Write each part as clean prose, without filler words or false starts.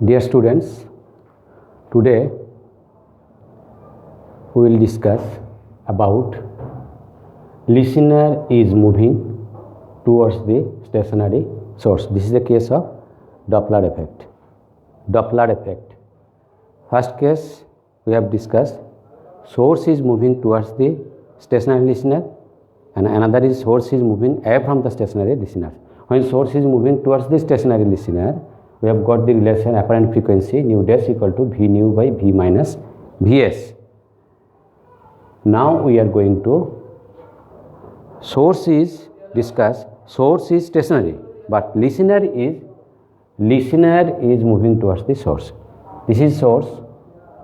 Dear students, today we will discuss about listener is moving towards the stationary source. This is the case of Doppler effect. Doppler effect. First case we have discussed, source is moving towards the stationary listener and another is source is moving away from the stationary listener. When source is moving towards the stationary listener, we have got the relation apparent frequency nu dash equal to V nu by V minus Vs. Now we are going to source is discuss. Source is stationary, but listener is moving towards the source. This is source.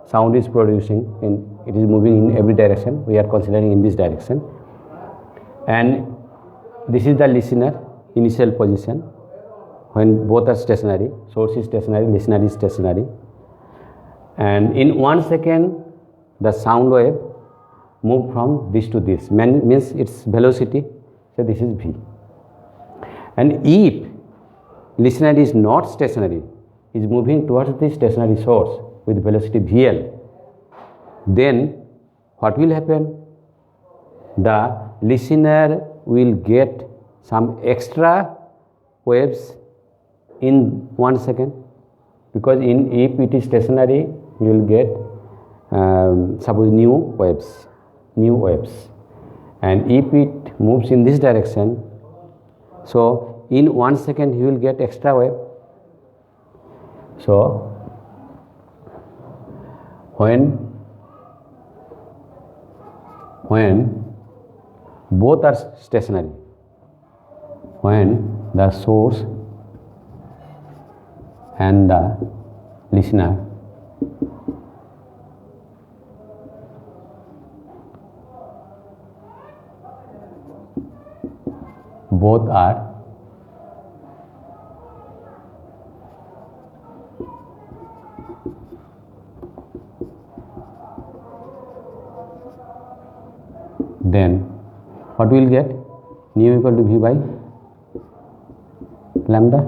Sound is producing and it is moving in every direction. We are considering in this direction, and this is the listener initial position. When both are stationary, source is stationary, listener is stationary, and in 1 second the sound wave move from this to this, means its velocity, so this is V. And if listener is not stationary, is moving towards the stationary source with velocity VL, then what will happen? The listener will get some extra waves in 1 second, because if it is stationary you will get suppose new waves, and if it moves in this direction, so in 1 second you will get extra wave. So when both are stationary, when the source and the listener both are then what we will get? Nu equal to V by lambda,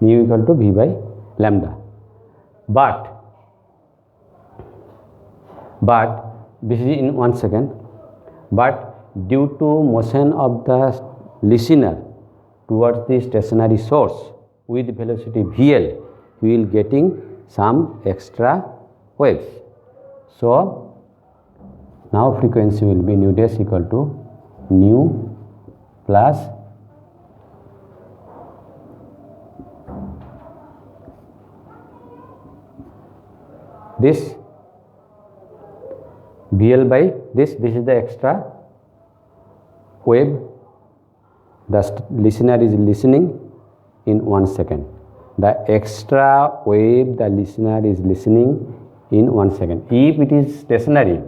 nu equal to V by lambda. But this is in 1 second, but due to motion of the listener towards the stationary source with velocity VL, we will getting some extra waves. So now frequency will be nu dash equal to nu plus this VL by this is the extra wave the listener is listening in 1 second. The extra wave the listener is listening in 1 second. If it is stationary,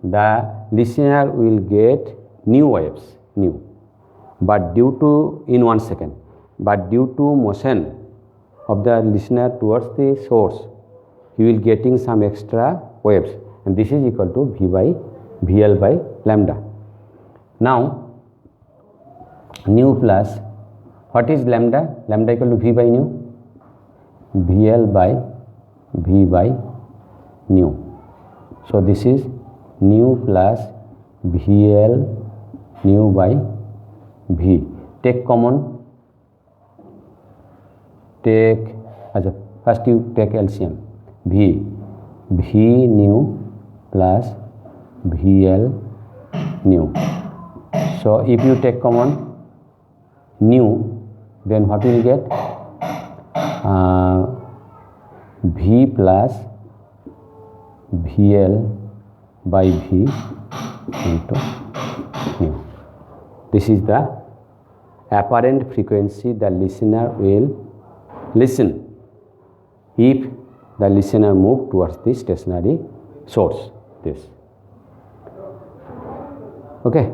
the listener will get new waves, but due to in 1 second, but due to motion of the listener towards the source, he will getting some extra waves, and this is equal to V by VL by lambda. Now nu plus, what is lambda? Lambda equal to V by nu, VL by V by nu. So this is nu plus VL nu by V. Take common, first you take LCM, V nu plus VL nu. So if you take common nu, then what will you get? V plus VL by V into nu. This is the apparent frequency the listener will listen if the listener move towards the stationary source. This. Okay.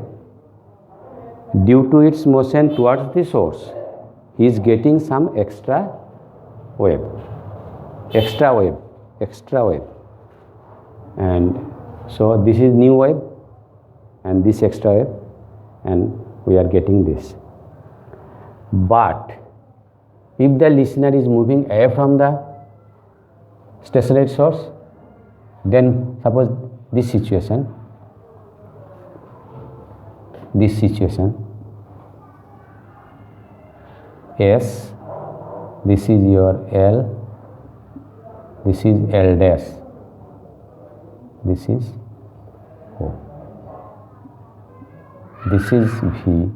Due to its motion towards the source, he is getting some extra wave, and so this is new wave and this extra wave, and we are getting this. But if the listener is moving away from the stationary source. Then suppose this situation, S, this is your L, this is L dash, this is O, this is V,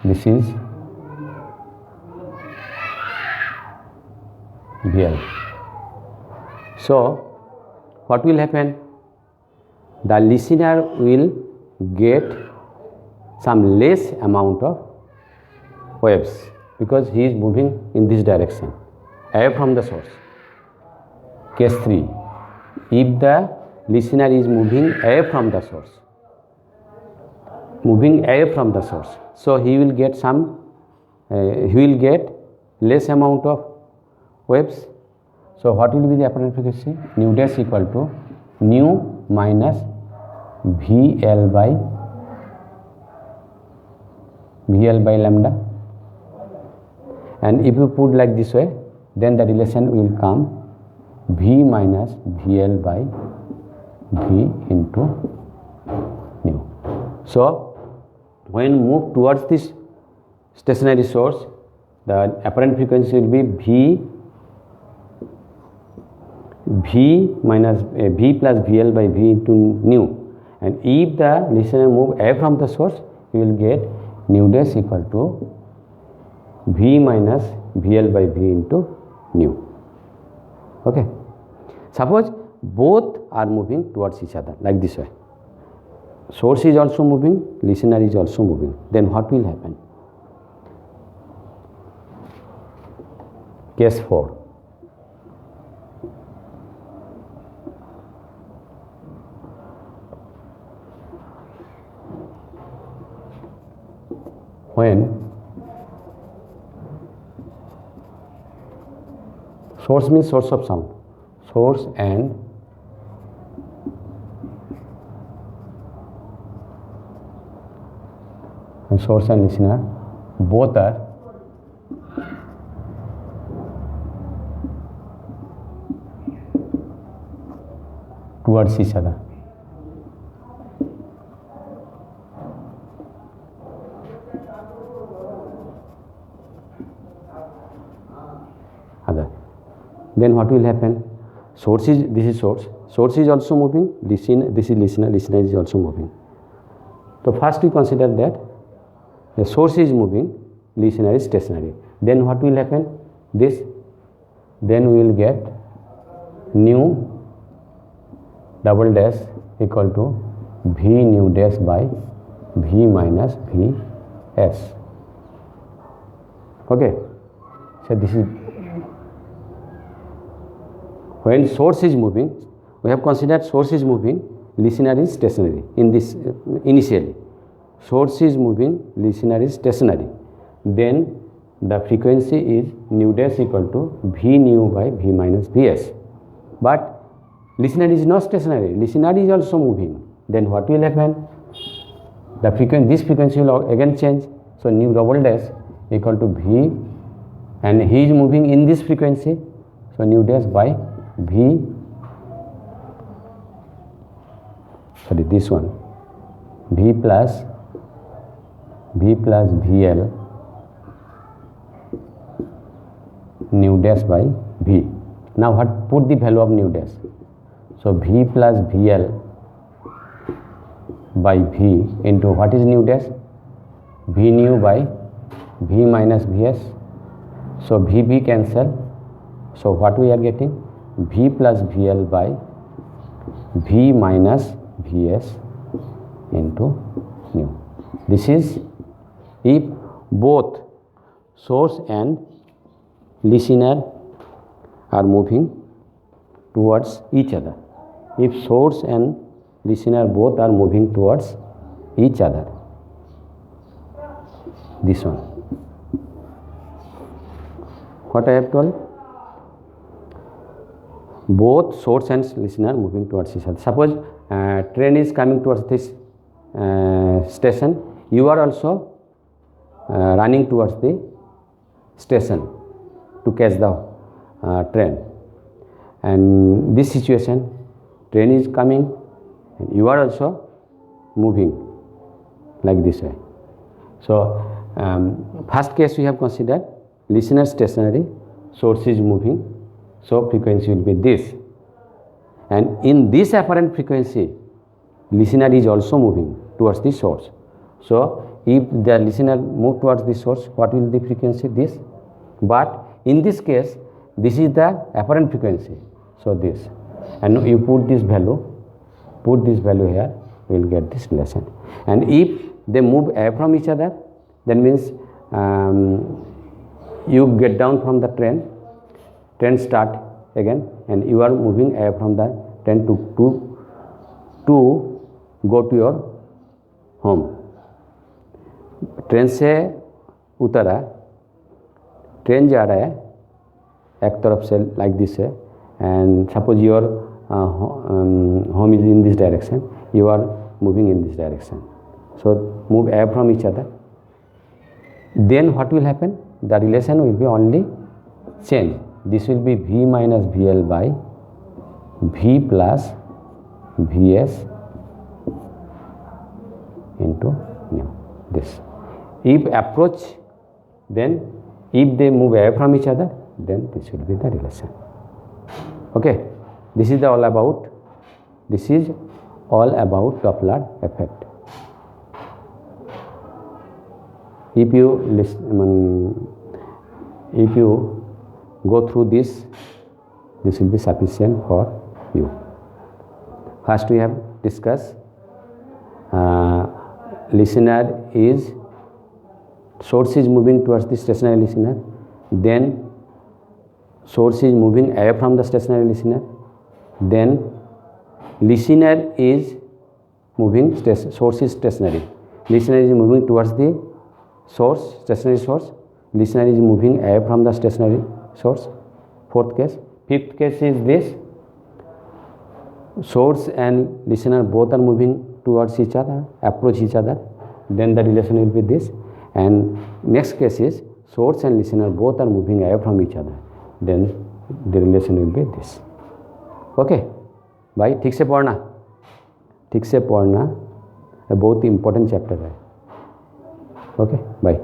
this is VL. So what will happen? The listener will get some less amount of waves because he is moving in this direction away from the source. Case 3, if the listener is moving away from the source, so he will get less amount of waves. So what will be the apparent frequency? Nu dash equal to nu minus VL by lambda. And if you put like this way, then the relation will come V minus VL by V into nu. So when move towards this stationary source, the apparent frequency will be V minus V plus VL by V into nu. And if the listener move away from the source, you will get nu dash equal to V minus VL by V into nu. Okay. Suppose both are moving towards each other like this way. Source is also moving, listener is also moving. Then what will happen? Case 4. When source means source of sound, source and listener both are towards each other. Then what will happen? This is source is also moving, this is listener is also moving. So first we consider that the source is moving, listener is stationary. Then what will happen? Then we will get nu double dash equal to V nu dash by V minus Vs. Okay. So this is when source is moving. We have considered source is moving, listener is stationary in this initially. Source is moving, listener is stationary. Then the frequency is nu dash equal to V nu by V minus Vs. But listener is not stationary, listener is also moving. Then what will happen? This frequency will again change. So nu double dash equal to V, and he is moving in this frequency. So nu dash by V, this one, V plus VL nu dash by V. Now what? Put the value of nu dash. So V plus VL by V into what is nu dash? V nu by V minus Vs. So V cancel. So what we are getting? V plus VL by V minus Vs into nu. This is if both source and listener are moving towards each other. If source and listener both are moving towards each other. This one. What I have told? Both source and listener moving towards each other. Suppose train is coming towards this station. You are also running towards the station to catch the train. and this situation, train is coming and you are also moving like this way. So first case we have considered listener stationary, source is moving, so frequency will be this, and in this apparent frequency listener is also moving towards the source. So if the listener move towards the source, what will the frequency? This. But in this case this is the apparent frequency, so this, and you put this value here, we will get this relation. And if they move away from each other, that means you get down from the train start again, and you are moving away from the train to go to your home. Train से उतरा, train जा रहा है एक तरफ से like this है, and suppose your home is in this direction, you are moving in this direction, so move away from each other. Then what will happen? The relation will be only change. This will be V minus VL by V plus Vs into nu. This. If approach, then if they move away from each other, then this will be the relation. Okay, this is all about Doppler effect. If you go through this will be sufficient for you. First we have discussed listener is, source is moving towards the stationary listener, then source is moving away from the stationary listener, then listener is moving, source is stationary, listener is moving towards the source, stationary source, listener is moving away from the stationary source. Fourth case. Fifth case is this, source and listener both are moving towards each other, approach each other, then the relation will be this. And next case is source and listener both are moving away from each other, then the relation will be this. Okay भाई, ठीक से पढ़ना, बहुत ही important chapter है. Okay bye.